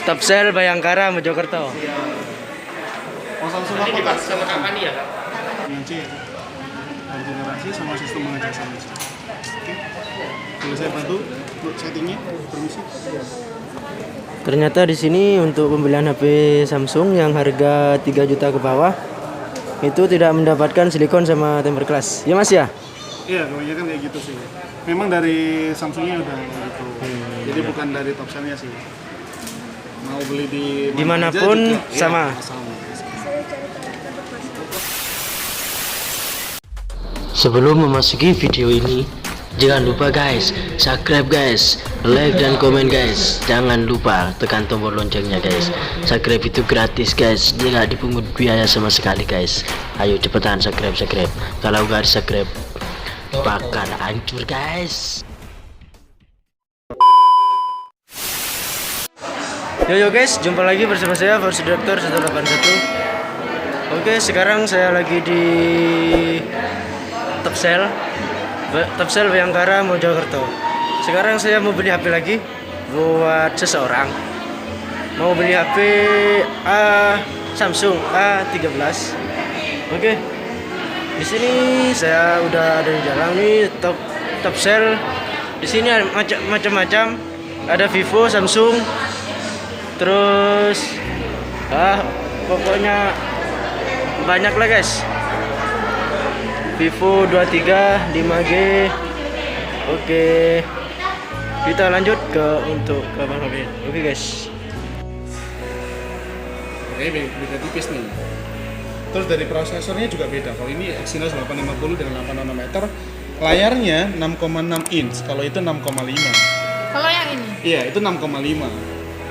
Topsel Bayangkara Mojokerto. Oh, Samsung apa Kak? Sama kapan ya Kak? Yang C itu. Dari generasi sama sistem mengajar sama C. Oke. Boleh saya bantu untuk settingnya? Permisi. Ternyata di sini untuk pembelian HP Samsung yang harga 3 juta ke bawah itu tidak mendapatkan silikon sama tempered glass. Ya Mas ya? Iya, kebanyakan kayak gitu sih. Memang dari Samsungnya udah gitu. Jadi bukan dari Topselnya sih. Mau beli di mana dimanapun aja juga, sama. iya, sama. Sebelum memasuki video ini, jangan lupa guys, subscribe guys, like dan komen guys. Jangan lupa tekan tombol loncengnya guys. Subscribe itu gratis guys, dia nggak dipungut biaya sama sekali guys. Ayo cepetan subscribe. Kalau nggak di subscribe, bakal hancur guys. Yo guys, jumpa lagi bersama saya Force Doctor 181. Oke, sekarang saya lagi di Topsel Bayangkara Mojokerto. Sekarang saya mau beli HP lagi buat seseorang. Mau beli HP Samsung A13. Oke. Di sini saya udah ada di jalan nih Topsel. Di sini ada macam-macam. Ada Vivo, Samsung. Terus pokoknya banyak lah guys. Vivo 23 5G. Oke. Kita lanjut untuk Bang Robin. Oke guys. Oke, beda tipis nih. Terus dari prosesornya juga beda. Kalau ini Exynos 850 dengan 8 nanometer, layarnya 6,6 inch. Kalau itu 6,5. Kalau yang ini? Iya, itu 6,5.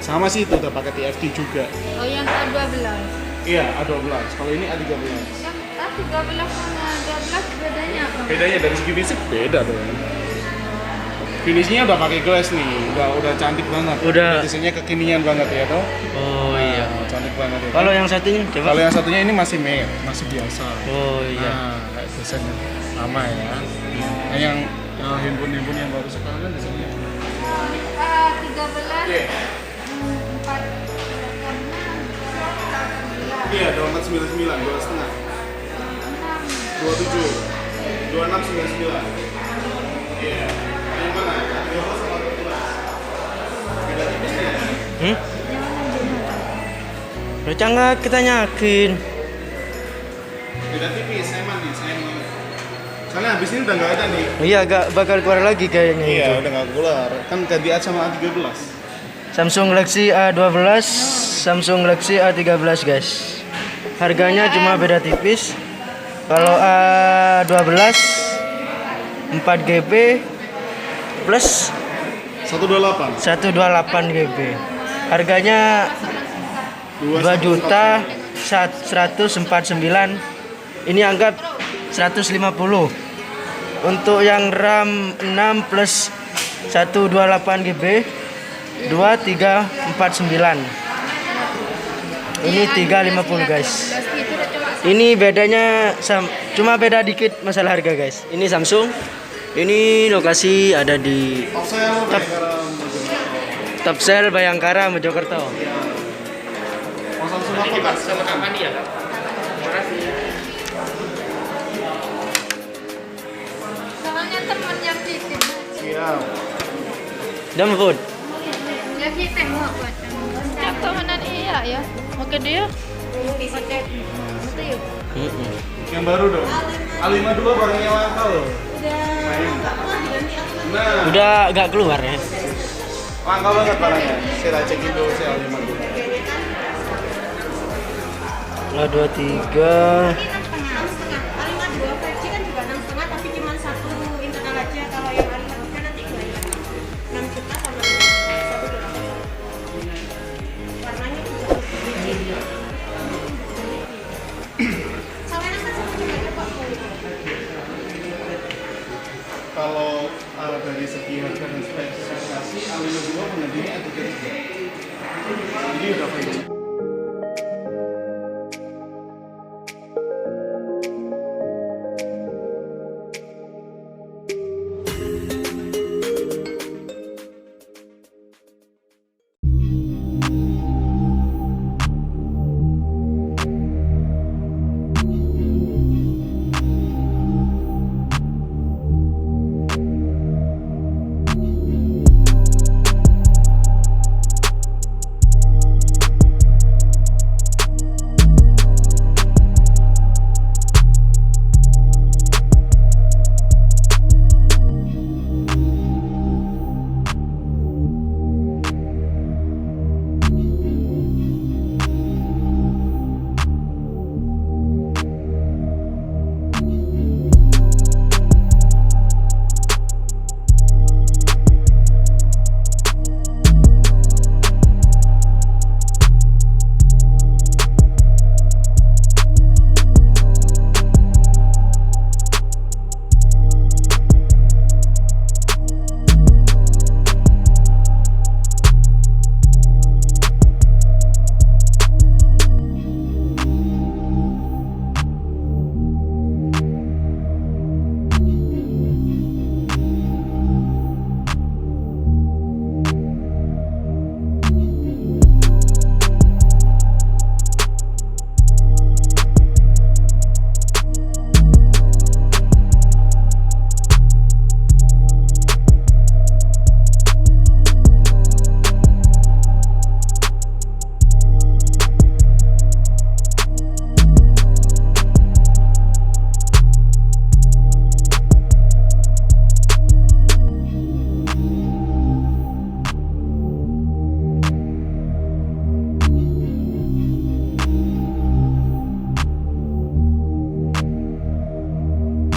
Sama sih itu udah pakai TFT juga. Oh, yang A12. Iya, A12. Kalau ini A13. Yang A13 sama A12 bedanya apa? Bedanya dari segi fisik beda dong. Finishnya udah pakai glass nih, udah cantik banget. Udah. Desainnya kekinian banget ya toh. Oh iya. Nah, cantik banget ya. Kalau yang satunya coba. Kalau yang satunya ini masih matte, masih biasa. Oh iya. Nah, kayak desainnya sama ya. Nah, yang handphone yang baru sekarang kan desainnya. A13. Iya. 4 Iya, 2499, 2,5. 27. 2699. Iya. Yang mana? 12 sama 12. Beda tipisnya. Baca nggak kita yakin. Beda tipis, saya nih. Soalnya habis ini udah nggak ada nih. Iya, gak bakal keluar lagi kayaknya Iya, itu. udah nggak keluar. Kan gantian sama A13. Samsung Galaxy A12, Samsung Galaxy A13 guys. Harganya cuma beda tipis. Kalau A12 4GB plus 128. 128GB. Harganya 2.149.000. Ini anggap 150. Untuk yang RAM 6 plus 128GB 2349. Ini 350 guys. Ini bedanya cuma beda dikit masalah harga guys. Ini Samsung. Ini lokasi ada di Topsel Bayangkara Mojokerto. Oh, Samsung apa Kak? Sama kapan ya Kak? Soalnya temen yang titip. Siap. Jam food. Ya kita mau buat. Contohnya iya ya. Oke dia. Oke. Itu. Yang baru dong. A52 barangnya langka loh. Nah, Udah agak keluar ya. langka banget barangnya. Saya cekin dulu saya A52. A23. A52 versi kan juga 6,5 tapi cuma satu internal aja. Kalau yang A53 nanti dua ya. 6 juta sama 1,8. Warnanya juga soalnya kan sama juga ada kok. Kalau dari segi harga dan spesifikasi A52 pengendalinya A33. Jadi udah valid.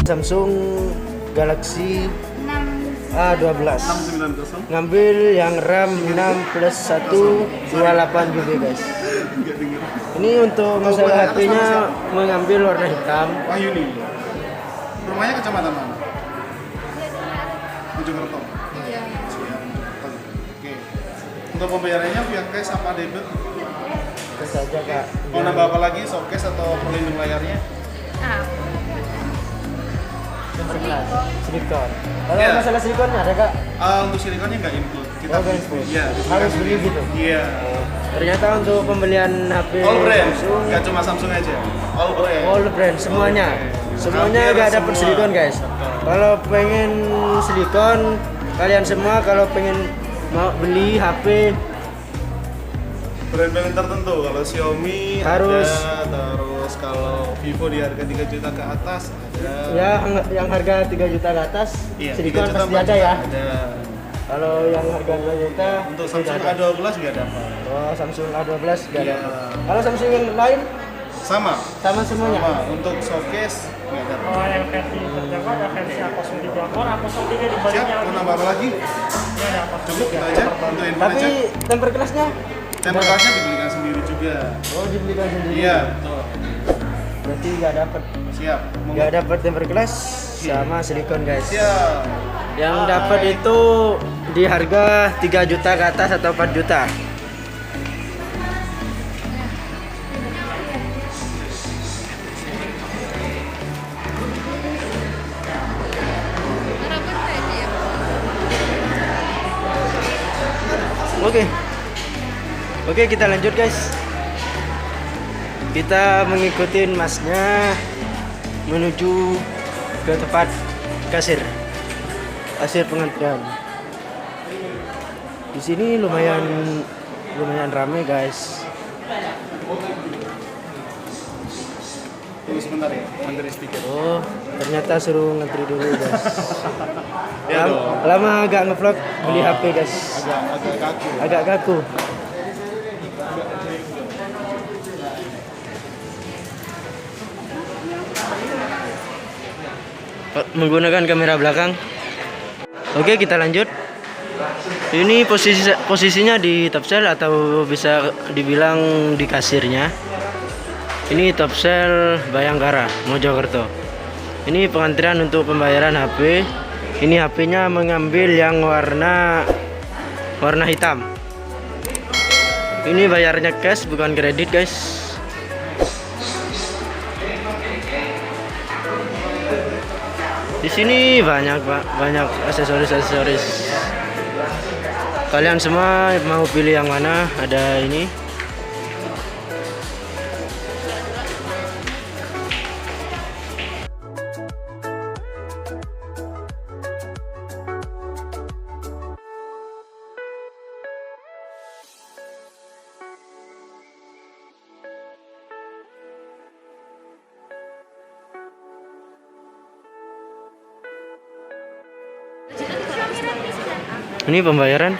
Samsung Galaxy 6 A12. 690. Ngambil yang RAM 6 plus 1 28 GB guys. Enggak denger. Ini untuk masalah HP-nya mengambil warna hitam. Wahyu nih. Rumahnya kecamatan mana? Mojokerto. iya. Siap. Oke. Untuk pembayarannya via cash apa debit? Terus saja kak. Mau nambah apa lagi? Showcase atau pelindung layarnya? Ah, Silikon. Kalau Iya. masalah silikonnya ada kak? Untuk silikonnya nggak include. Kita Oh, nggak include. Iya. Harus beli gitu? Iya. Ternyata untuk pembelian HP All brand, Samsung, nggak cuma Samsung aja. All brand. all brand semuanya. Semuanya Hampir nggak dapat semua. silikon guys. Kalau pengen silikon, kalian semua kalau pengen mau beli HP Brand-brand tertentu. Kalau Xiaomi Harus. ada, terus kalau Vivo di harga 3 juta ke atas ada. ya yang harga 3 juta ke atas, Iya, 3 silikon juta, pasti 4 ada juta ya. Ada. Kalau yang harga 2 juta Untuk tidak Samsung ada. A12 nggak dapat. Oh, Samsung A12 nggak Iya. ada. Kalau Samsung yang lain Sama. sama semuanya. Sama. Untuk showcase nggak dapat. Oh, yang versi terjangkau ada versi A03 Core, A03 Siap. dibandingnya Mau nambah apa lagi? ini ada A03. Cukup itu aja. Untuk info Tapi aja. temper kelasnya Temper glassnya dibelikan sendiri juga. oh dibelikan sendiri. Iya, betul. Berarti nggak dapat. Siap. Nggak dapat temper kelas sama silikon guys. Siap. Yang dapat itu di harga 3 juta ke atas atau 4 juta. Oke. Oke, kita lanjut guys. Kita mengikuti masnya menuju ke tempat kasir pengantrian. Di sini lumayan ramai guys. Tunggu sebentar ya, ngantri speaker. Oh, ternyata suruh ngantri dulu guys. Ya dong. Lama agak ngevlog beli HP guys. Agak kaku. Agak kaku. Menggunakan kamera belakang. Oke, kita lanjut. Ini posisinya di Topsel atau bisa dibilang di kasirnya. Ini Topsel Bayangkara, Mojokerto. Ini pengantrian untuk pembayaran HP. Ini HP-nya mengambil yang warna hitam. Ini bayarnya cash bukan kredit, guys. Di sini banyak aksesoris. Kalian semua mau pilih yang mana? Ada ini. Ini pembayaran.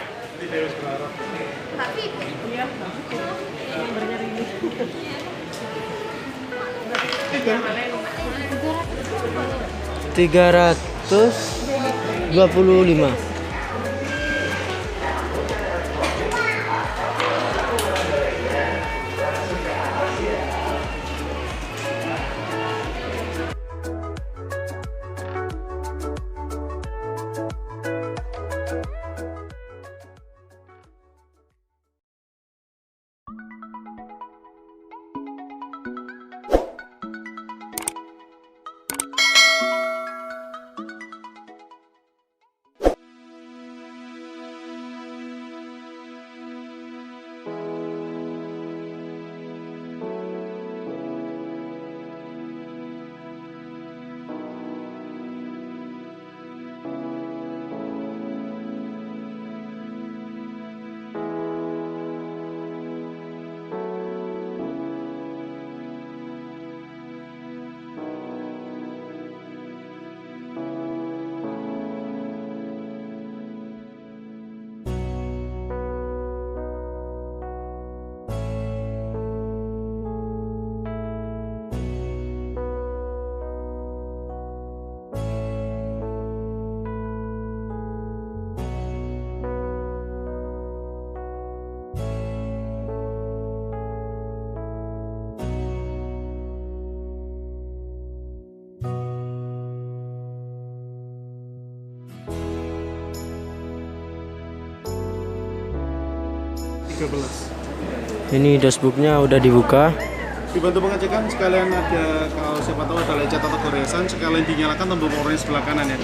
Rp325. 13. Ini dashboardnya udah dibuka. Dibantu pengecekan sekalian ada, kalau siapa tahu ada lecet atau goresan, sekalian dinyalakan tombol orange sebelah kanan ya.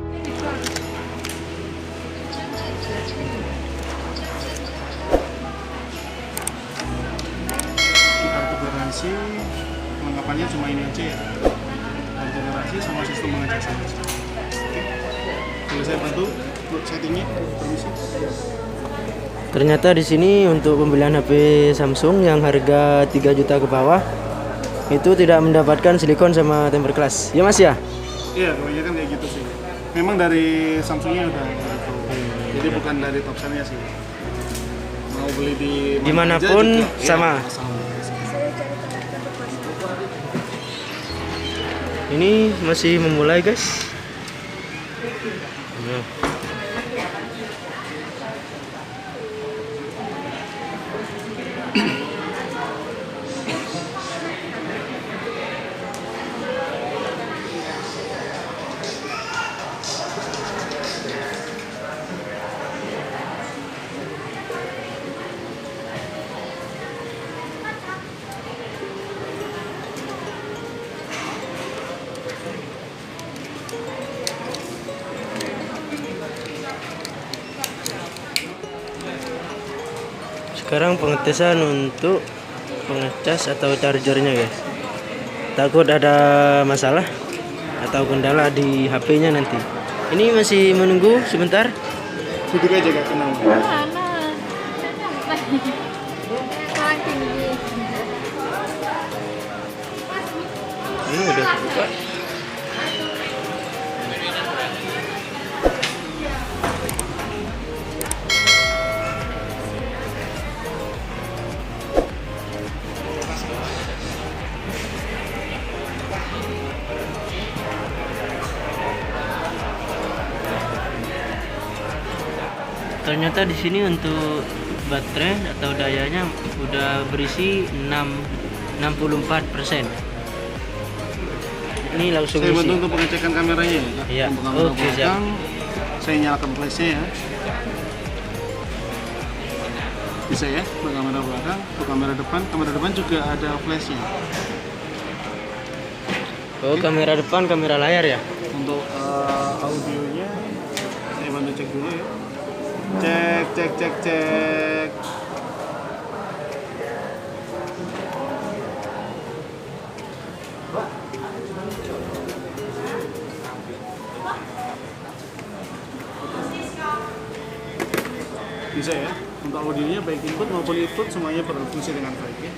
Kartu garansi kelengkapannya cuma ini aja ya. Kartu garansi sama sistem mengecek saja. Oke. Boleh saya bantu untuk settingnya? Permisi. Ternyata di sini untuk pembelian HP Samsung yang harga 3 juta ke bawah itu tidak mendapatkan silikon sama tempered glass. Ya Mas ya? Iya, kebanyakan kayak gitu sih. Memang dari Samsungnya udah gitu. Jadi bukan dari Topsennya sih. Mau beli di mana aja Dimanapun juga, sama. iya, sama. Ini masih memulai guys. Nah. Sekarang pengetesan untuk pengecas atau chargernya guys. Takut ada masalah atau kendala di HP-nya nanti. Ini masih menunggu sebentar. Duduk aja gak kenal. Mana? Kurang tinggi. Ini udah buka. Ternyata di sini untuk baterai atau dayanya udah berisi 64%. Ini langsung Saya bantu isi. untuk pengecekan kameranya ya. Iya. Untuk kamera Oke, siap. belakang, saya nyalakan flashnya ya. Bisa ya, untuk kamera belakang, untuk kamera depan juga ada flashnya. Oh, kamera depan, kamera layar ya. Untuk audionya, saya bantu cek dulu ya. Cek. Bisa ya, untuk audionya baik input maupun output semuanya berfungsi dengan baik ya.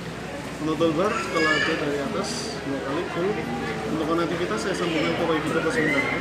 Untuk toolbar kalau ada dari atas 2 kali full. Untuk konektivitas saya sambungkan ke wifi toko sebentar ya.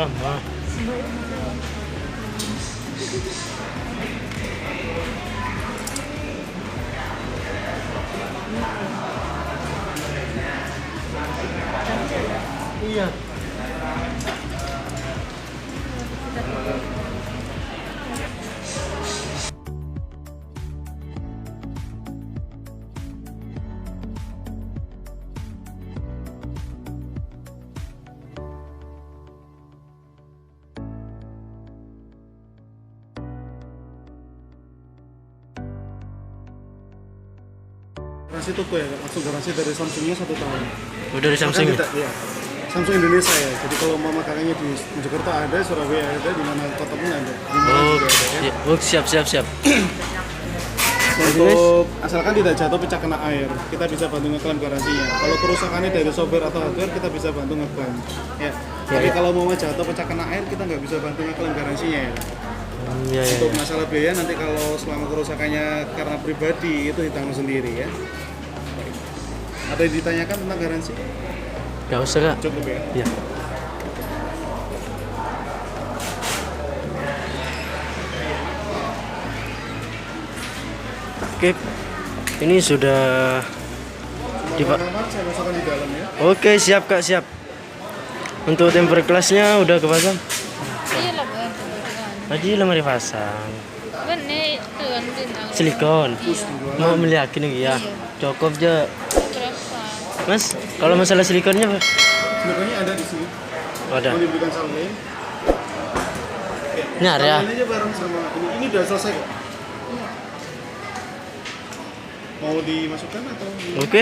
Sama. Iya. Garansi toko ya, langsung garansi dari Samsungnya 1 tahun. Oh, dari Samsung. Bahkan tidak, ya. Samsung Indonesia ya. Jadi kalau mama kakaknya di Mojokerto ada, Surabaya ada, di mana kota pun ada. Di mana Oh, juga ada, ya. iya. Oh, siap. Untuk asalkan tidak jatuh pecah kena air, kita bisa bantu ngeklaim garansinya. Kalau kerusakannya dari software atau hardware, kita bisa bantu ngeklaim. Ya. Tapi kalau mau jatuh pecah kena air, kita nggak bisa bantu ngeklaim garansinya ya. Iya. Untuk masalah biaya nanti kalau selama kerusakannya karena pribadi itu ditanggung sendiri ya. Ada yang ditanyakan tentang garansi? Gak usah kak. Cukup ya. Iya. Oke, ini sudah Semua kamar saya masukkan di dalam ya. Oke, siap kak, siap. Untuk temper kelasnya udah kepasang. Iya lah bukan dengan. Tadi lemari pasang. Benih tuan bintang. Silikon. Mau beli yakin nih ya. Cukup aja. Berapa? Mas, kalau masalah silikonnya Pak? Silikonnya ada di sini. Oh, ada. Mau diberikan salin. Ini area. Salin aja bareng sama ini udah selesai kok. Mau dimasukkan atau? Oke.